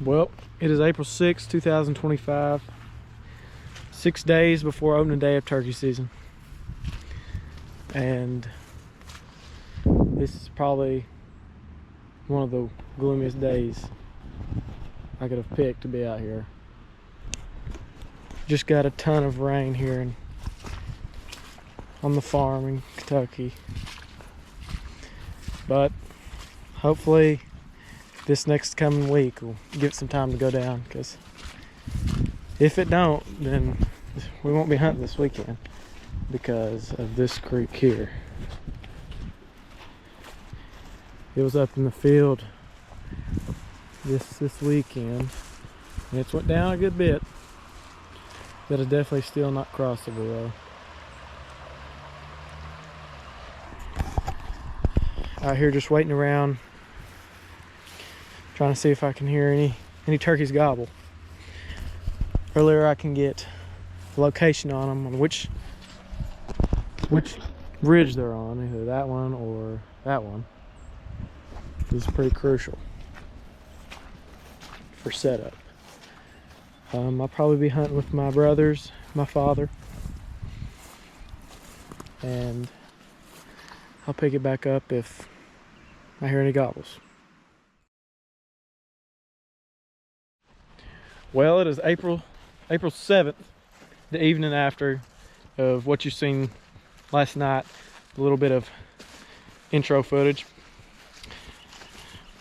Well, it is April 6, 2025, 6 days before opening day of turkey season. And this is probably one of the gloomiest days I could have picked to be out here. Just got a ton of rain here on the farm in Kentucky. But hopefully this next coming week will give it some time to go down, because if it don't, then we won't be hunting this weekend because of this creek here. It was up in the field this weekend, and it's went down a good bit. That is definitely still not crossable though. Out here just waiting around, trying to see if I can hear any turkeys gobble. Earlier I can get a location on them, on which ridge they're on, either that one or that one. This is pretty crucial for setup. I'll probably be hunting with my brothers, my father, and I'll pick it back up if I hear any gobbles. Well, it is April 7th, the evening after of what you've seen last night, a little bit of intro footage.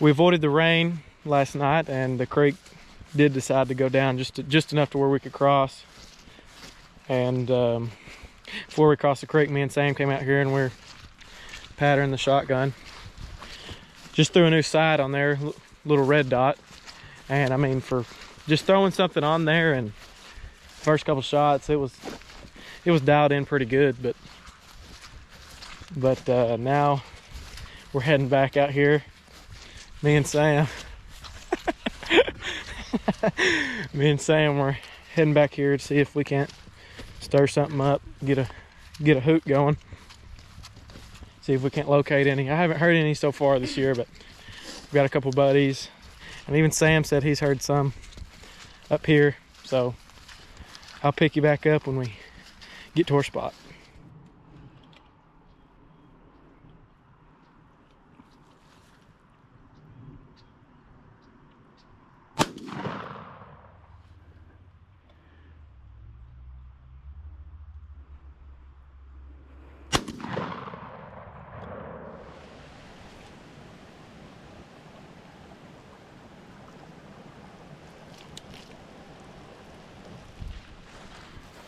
We avoided the rain last night, and the creek did decide to go down just enough to where we could cross. And before we crossed the creek, me and Sam came out here and we're patterning the shotgun. Just threw a new sight on there, little red dot. And I mean, for just throwing something on there, and first couple shots, it was dialed in pretty good. But now we're heading back out here, me and Sam. Me and Sam were heading back here to see if we can't stir something up, get a hoot going, see if we can't locate any. I haven't heard any so far this year, but we've got a couple buddies, and even Sam said he's heard some up here. So I'll pick you back up when we get to our spot.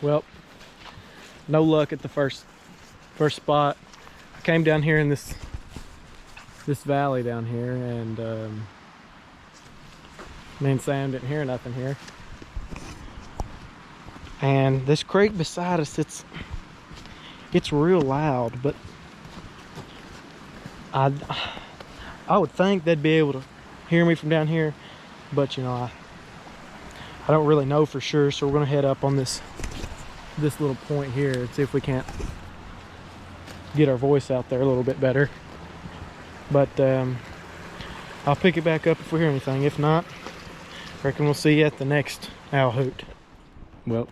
Well, no luck at the first spot. I came down here in this valley down here, and me and Sam didn't hear nothing here. And this creek beside us, it's real loud, but I would think they'd be able to hear me from down here, but you know, I don't really know for sure. So we're gonna head up on this little point here and see if we can't get our voice out there a little bit better. But I'll pick it back up if we hear anything. If not, I reckon we'll see you at the next owl hoot. Well,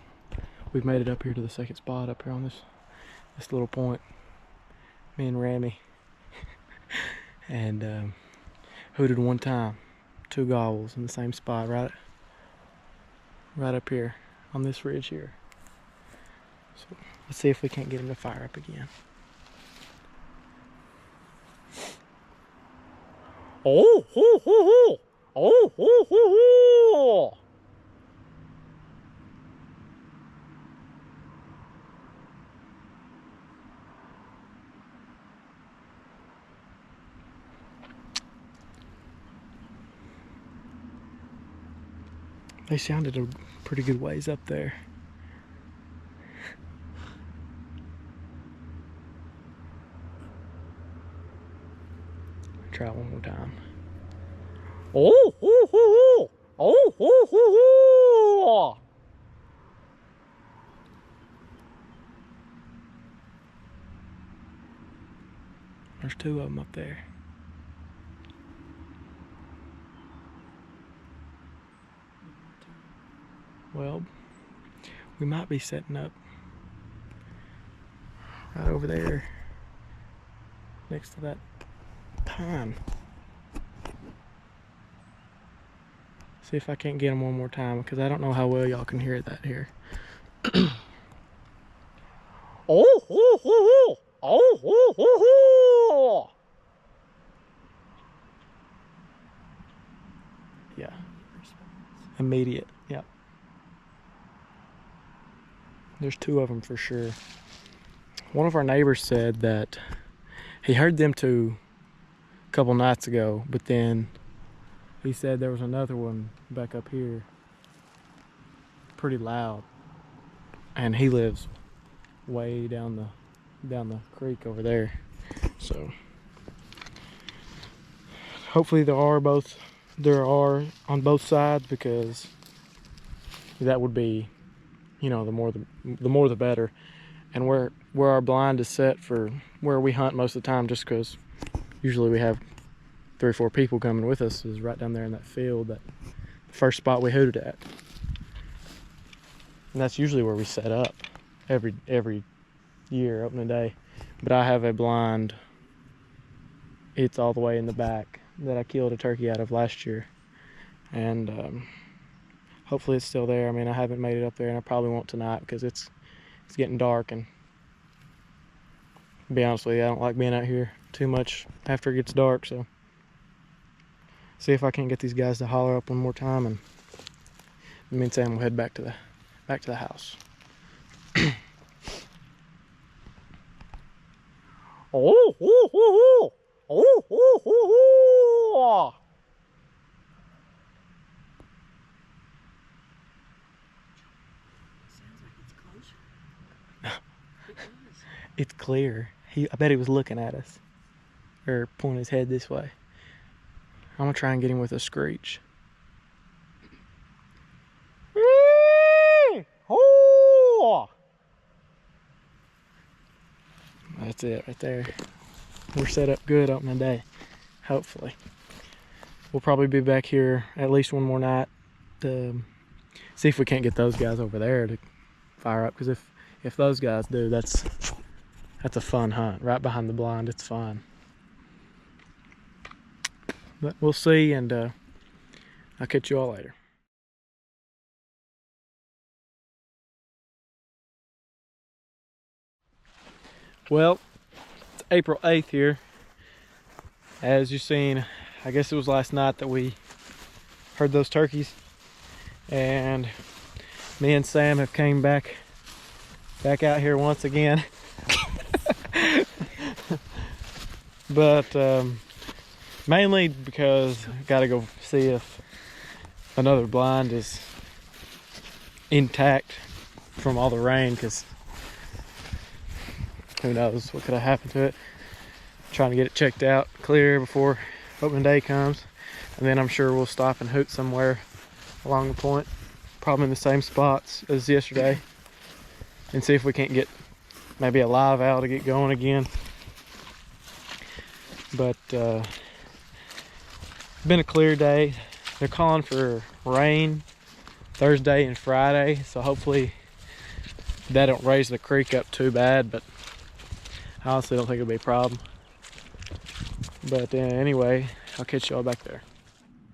we've made it up here to the second spot up here on this little point. Me and Rammy. And hooted one time, 2 gobbles in the same spot, right up here on this ridge here. So let's see if we can't get him to fire up again. Oh, ho, ho, ho. Oh, ho, ho, ho. They sounded a pretty good ways up there. Try one more time. Oh, hoo, hoo, hoo. Oh, hoo, hoo, hoo. There's 2 of them up there. Well, we might be setting up right over there next to that pine. See if I can't get them one more time, because I don't know how well y'all can hear that here. Oh, oh, oh, oh, oh, oh, oh. Yeah. Immediate. Yep. There's 2 of them for sure. One of our neighbors said that he heard them 2 a couple nights ago, but then he said there was another one back up here, pretty loud, and he lives way down the creek over there. So hopefully there are on both sides, because that would be, you know, the more the better. And where our blind is set for where we hunt most of the time, just because usually we have 3 or 4 people coming with us, is right down there in that field, that first spot we hooted at. And that's usually where we set up every year opening day. But I have a blind, it's all the way in the back, that I killed a turkey out of last year, and hopefully it's still there. I mean, I haven't made it up there, and I probably won't tonight, because it's getting dark, and to be honest with you, I don't like being out here too much after it gets dark. So see if I can't get these guys to holler up one more time, and in the meantime we'll head back to the house. Oh, oh, oh, oh, oh, oh, oh. Sounds like it's closer. It does. It's clear. I bet he was looking at us, or pointing his head this way. I'm gonna try and get him with a screech. That's it right there. We're set up good opening day, hopefully. We'll probably be back here at least one more night to see if we can't get those guys over there to fire up, because if those guys do, that's a fun hunt right behind the blind. It's fun, but we'll see, and I'll catch you all later. Well, it's April 8th here. As you've seen, I guess it was last night that we heard those turkeys, and me and Sam have came back out here once again. But mainly because I gotta go see if another blind is intact from all the rain, because who knows what could have happened to it. Trying to get it checked out clear before opening day comes, and then I'm sure we'll stop and hoot somewhere along the point, probably in the same spots as yesterday, and see if we can't get maybe a live owl to get going again. But it's been a clear day. They're calling for rain Thursday and Friday, so hopefully that don't raise the creek up too bad, but I honestly don't think it'll be a problem. But anyway, I'll catch y'all back there.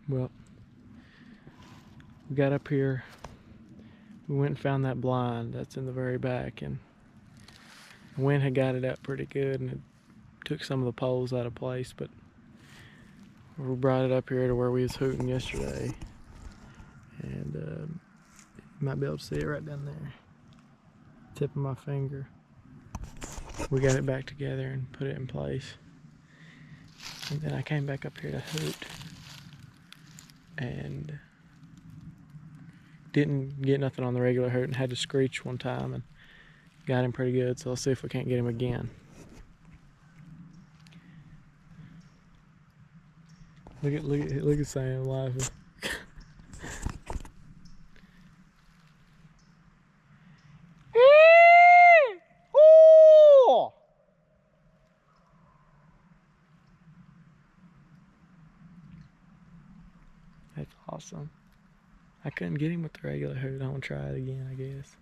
Well, we got up here, we went and found that blind that's in the very back, and the wind had got it up pretty good, and it took some of the poles out of place, but we brought it up here to where we was hooting yesterday, and you might be able to see it right down there, tip of my finger. We got it back together and put it in place, and then I came back up here to hoot and didn't get nothing on the regular hoot, and had to screech one time and got him pretty good. So let's see if we can't get him again. Look at Sam laughing. That's awesome. I couldn't get him with the regular hoot. I'm gonna try it again, I guess.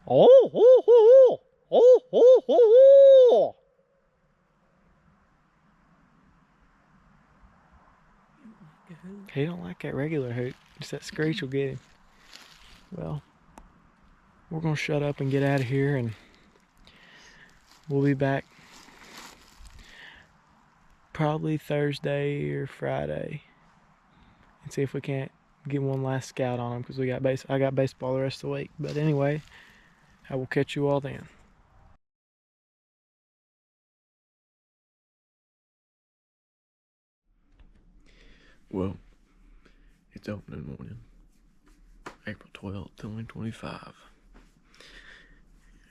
Oh, oh, oh, oh, oh, oh, oh. He don't like that regular hoot. Just that screech will get him. Well, we're gonna shut up and get out of here, and we'll be back probably Thursday or Friday and see if we can't get one last scout on him, because I got baseball the rest of the week. But anyway, I will catch you all then. Well, it's opening morning, April 12th, 2025.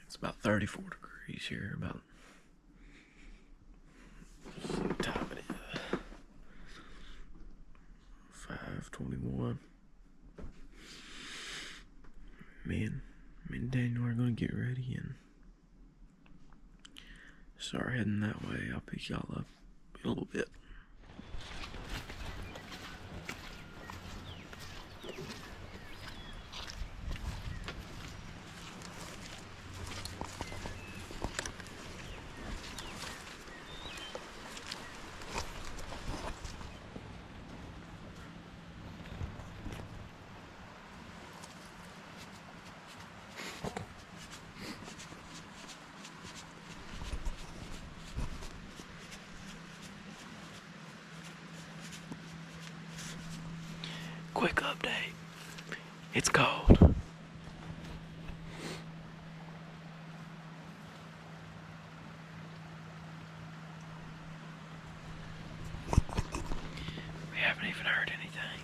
It's about 34 degrees here, about, let's see what time it is, 5:21. Me and Daniel are gonna get ready and start heading that way. I'll pick y'all up in a little bit. Quick update. It's cold. We haven't even heard anything.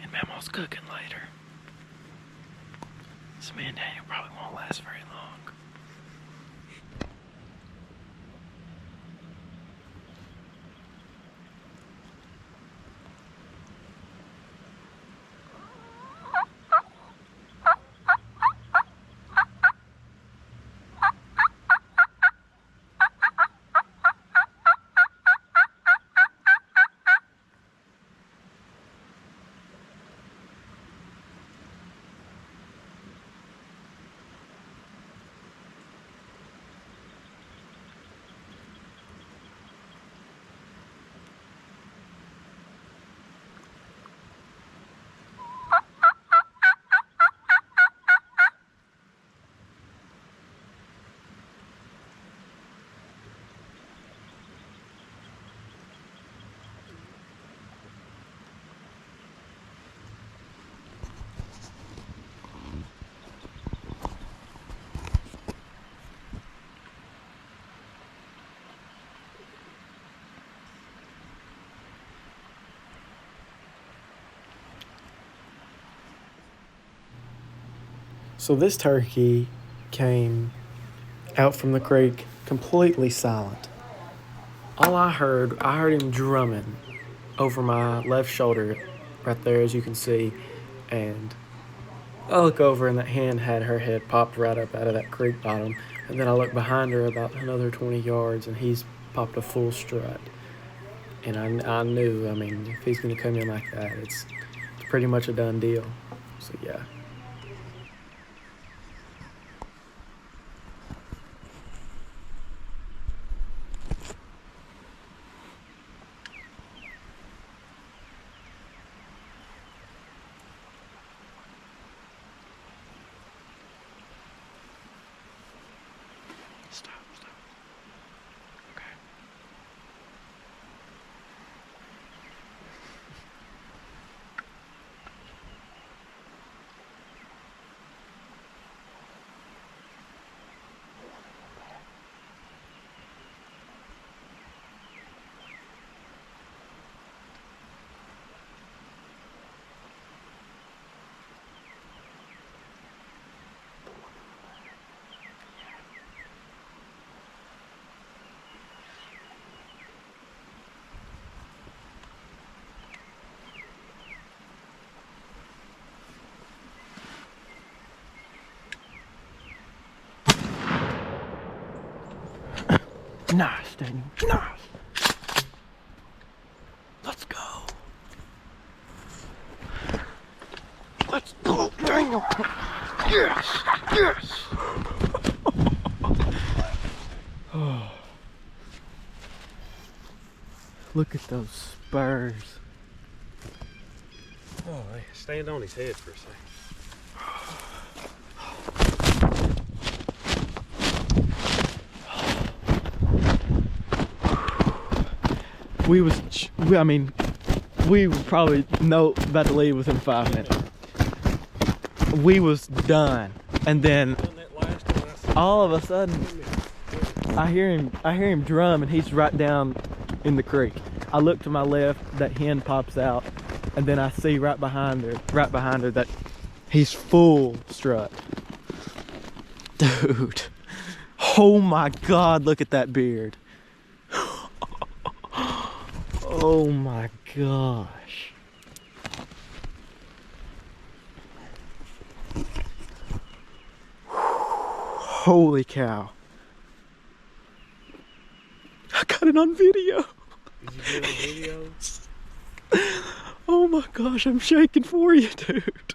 And Mama's cooking later. So me and Daniel probably won't last very long. So this turkey came out from the creek completely silent. All I heard him drumming over my left shoulder right there, as you can see, and I look over and that hen had her head popped right up out of that creek bottom, and then I look behind her about another 20 yards and he's popped a full strut. And I knew, I mean, if he's going to come in like that, it's pretty much a done deal. So yeah. Stop. Okay. Nice, Daniel. Nice. Let's go. Yes! Yes! Oh. Look at those spurs. Oh, hey, stand on his head for a second. We were probably about to leave within 5 minutes. We was done, and then all of a sudden, I hear him drum, and he's right down in the creek. I look to my left, that hen pops out, and then I see right behind her that he's full strut. Dude, oh my God, look at that beard. Oh my gosh. Holy cow. I got it on video. Did you get on video? Oh my gosh, I'm shaking for you, dude.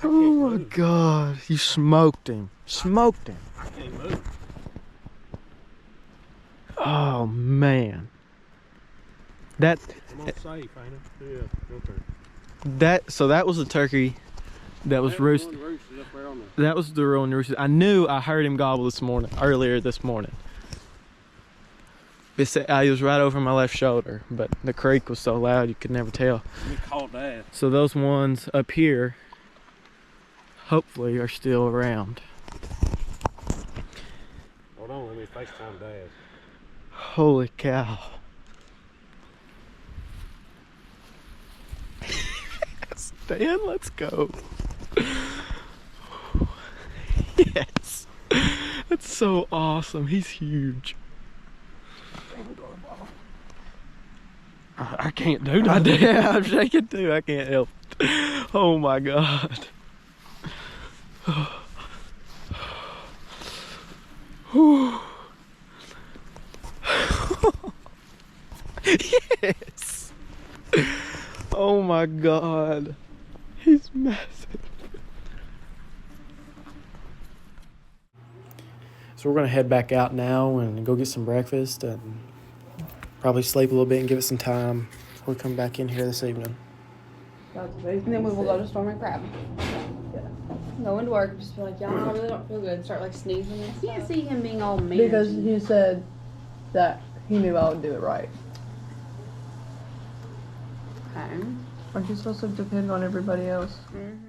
Oh my God, you smoked him. Smoked him. I can't move. Oh man. That I'm all safe, ain't I? Yeah, okay. that was a turkey that was roosted. That was the one roosted. I heard him gobble earlier this morning. He was right over my left shoulder, but the creek was so loud you could never tell. We called Dad. So those ones up here, hopefully, are still around. Hold on, let me FaceTime Dad. Holy cow. Dan, let's go. Yes. That's so awesome. He's huge. I can't do that. Yeah, I'm shaking too. I can't help it. Oh my God. Yes. Oh my God. He's massive. So we're gonna head back out now and go get some breakfast and probably sleep a little bit and give it some time before we come back in here this evening. And then we will go to Storm and Crab. Go into work, just be like, y'all, I really don't feel good. Start like sneezing and stuff. Can't see him being all mean. Because he said that he knew I would do it right. Okay. Aren't you supposed to depend on everybody else? Mm-hmm.